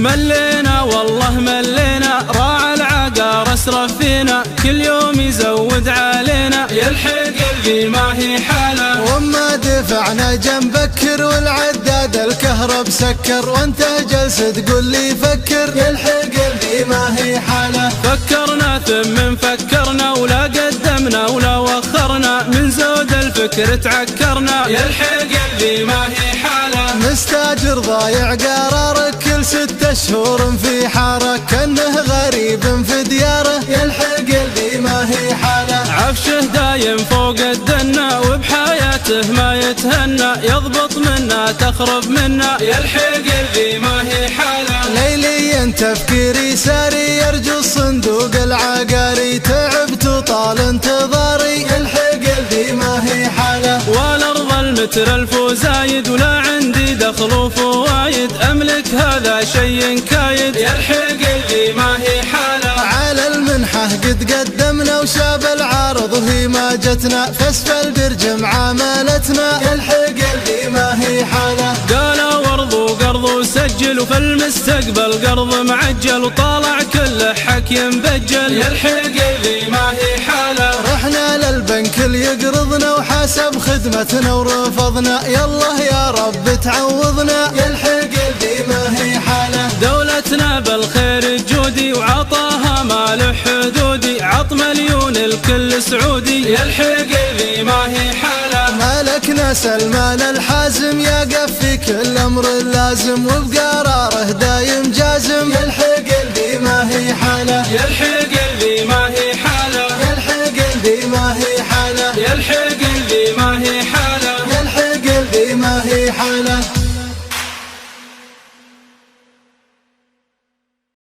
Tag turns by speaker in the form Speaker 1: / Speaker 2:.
Speaker 1: ملينا والله ملينا، راعى العقار اسرف فينا، كل يوم يزود علينا، يلحق اللي ما هي حاله.
Speaker 2: وما دفعنا جنبكر والعداد الكهرب سكر، وانت جالس تقول لي فكر، يلحق اللي ما هي حاله.
Speaker 1: فكرنا ثم فكرنا ولا قدمنا ولا وخرنا، من زود الفكر تعكرنا، يلحق اللي ما هي حاله.
Speaker 2: مستاجر ضايع قرارك كل 6 شهور في حارة، كأنه غريب في دياره، يلحق اللي ما هي حاله.
Speaker 1: عفشه دايم فوق الدنا وبحياته ما يتهنى، يضبط منا تخرب منا، يلحق اللي ما هي حاله.
Speaker 2: ليليا تفكيري ساري، يرجو الصندوق العقاري، تعبت وطال انتظاري، يلحق اللي ما هي حاله.
Speaker 1: والارض المتر 1000 وزايد، ولا عندي دخل وفوايد، املك هذا شيء كايد، يلحق اللي ما هي حاله.
Speaker 2: على المنحة قد قدمنا وشاب العارض وهي ما جتنا، فاسفل برج معاملتنا، يلحق اللي ما هي حاله.
Speaker 1: قالوا ورض وقرض وسجل، وفي المستقبل قرض معجل، وطالع كل حكي مبجل، يلحق اللي ما هي حاله.
Speaker 2: رحنا للبنك اللي يقرضنا وحاسب خدمتنا ورفضنا، يالله يا رب تعوضنا، يلحق اللي ما هي حاله.
Speaker 1: دولتنا بالخير الجودي وعطاها ما له حدودي، عط مليون الكل سعودي، يلحق اللي ما هي حاله.
Speaker 2: مالك ناس المال الحازم، يقف في كل امر لازم، وبقراره دايم جازم، يلحق اللي ما هي حاله.
Speaker 1: يلحق اللي ما هي حاله.
Speaker 2: يلحق اللي ما هي حاله.
Speaker 1: يلحق اللي ما هي حاله.
Speaker 2: يلحق اللي ما هي حاله.